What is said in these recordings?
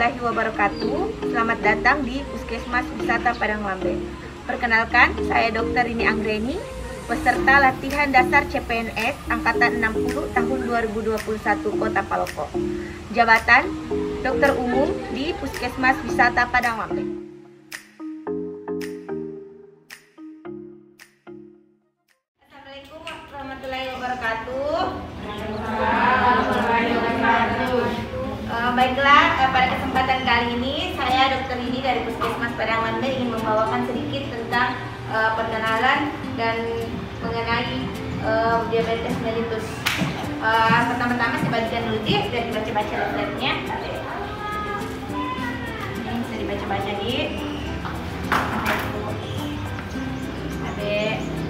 warahmatullahi wabarakatuh. Selamat datang di Puskesmas Wisata Padang Lambe. Perkenalkan, saya Dr. Rini Anggreni, peserta latihan dasar CPNS Angkatan 60 tahun 2021 Kota Palopo. Jabatan Dokter Umum di Puskesmas Wisata Padang Lambe. Assalamualaikum warahmatullahi wabarakatuh. Baiklah, pada kesempatan kali ini saya Dr. Rini dari Puskesmas Padang Lambe ingin membawakan sedikit tentang perkenalan dan mengenai diabetes mellitus. Pertama-tama saya bagikan dulu dan dibaca-baca leafletnya. Ini bisa dibaca-baca di.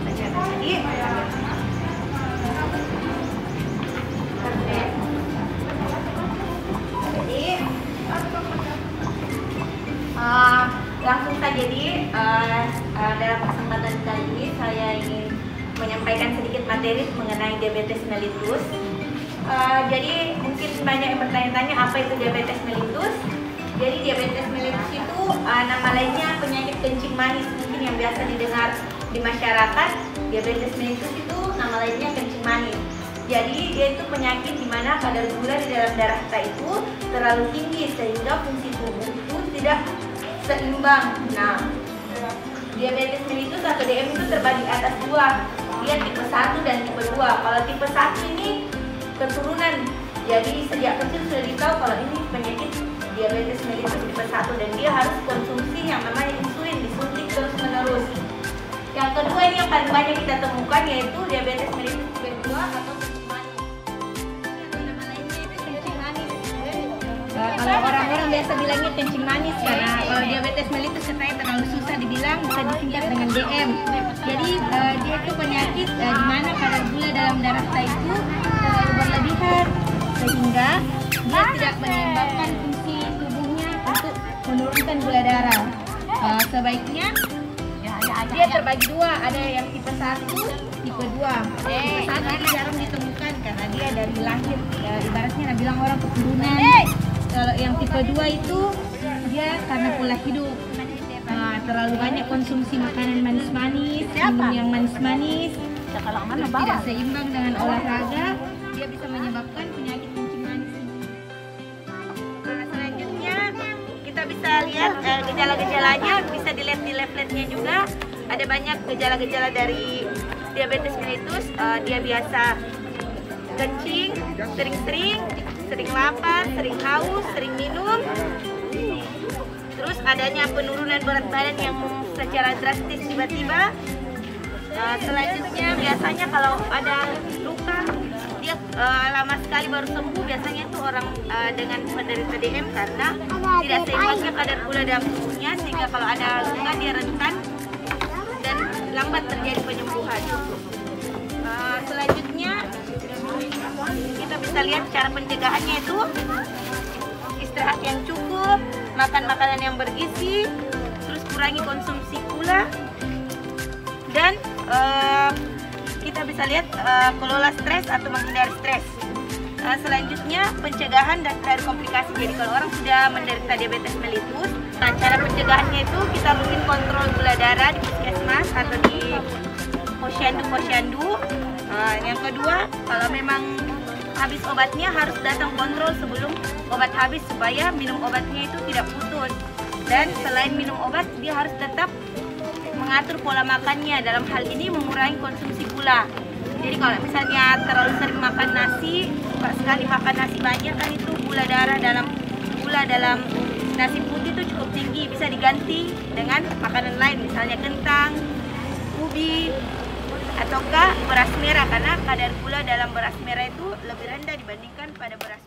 Baca-baca di. Langsung saja dalam kesempatan kali ini saya ingin menyampaikan sedikit materi mengenai diabetes mellitus. Jadi mungkin banyak yang bertanya-tanya apa itu diabetes mellitus. Jadi diabetes mellitus itu nama lainnya penyakit kencing manis, mungkin yang biasa didengar di masyarakat. Diabetes mellitus itu nama lainnya kencing manis. Jadi dia itu penyakit di mana kadar gula di dalam darah kita itu terlalu tinggi sehingga fungsi tubuh itu tidak seimbang. Nah, diabetes mellitus atau DM itu terbagi atas dua. Dia tipe 1 dan tipe 2. Kalau tipe 1 ini keturunan. Jadi sejak kecil sudah ditahu kalau ini penyakit diabetes mellitus tipe 1 dan dia harus konsumsi yang namanya insulin, disuntik terus-menerus. Yang kedua ini yang paling banyak kita temukan yaitu diabetes mellitus tipe 2 atau kencing manis. Nama lainnya itu kencing manis. Kalau orang-orang biasa bilangnya kencing manis karena kalau diabetes mellitus katanya terlalu susah dibilang, bisa disingkat dengan DM. Jadi dia itu penyakit di mana kadar gula dalam darah kita itu terlalu berlebihan sehingga dia tidak menyeimbangkan fungsi tubuhnya untuk menurunkan gula darah. Sebaiknya dia terbagi dua, ada yang tipe 1, tipe 2. Tipe 1 ini jarang ditemukan karena dia dari lahir, ibaratnya bilang orang keturunan. Kalau yang tipe 2 itu dia karena pola hidup, terlalu banyak konsumsi makanan manis-manis, minum yang manis-manis, tidak seimbang dengan olahraga, dia bisa menyebabkan penyakit kencing manis ini. Selanjutnya kita bisa lihat gejala-gejalanya, bisa dilihat di leafletnya juga. Ada banyak gejala-gejala dari diabetes mellitus. Dia biasa kencing, sering lapar, sering haus, sering minum. Terus adanya penurunan berat badan yang secara drastis tiba-tiba. Selanjutnya biasanya kalau ada luka, dia lama sekali baru sembuh. Biasanya itu orang dengan penderita DM karena tidak seimbangnya kadar gula dalam tubuhnya, sehingga kalau ada luka dia rentan dan lambat terjadi penyembuhan. Selanjutnya kita bisa lihat cara pencegahannya itu istirahat yang cukup, makan makanan yang bergizi, terus kurangi konsumsi gula, dan kita bisa lihat kelola stres atau menghindari stres. Selanjutnya pencegahan dari komplikasi. Jadi kalau orang sudah menderita diabetes mellitus, cara pencegahannya itu kita rutin kontrol gula darah di puskesmas atau di posyandu. Yang kedua, kalau memang habis obatnya harus datang kontrol sebelum obat habis supaya minum obatnya itu tidak putus. Dan selain minum obat, dia harus tetap mengatur pola makannya. Dalam hal ini mengurangi konsumsi gula. Jadi kalau misalnya terlalu sering makan nasi, sekali makan nasi banyak kan itu gula dalam nasi putih itu cukup tinggi. Bisa diganti dengan makanan lain, misalnya kentang, ubi, ataukah beras merah karena kadar gula dalam beras merah itu lebih rendah dibandingkan pada beras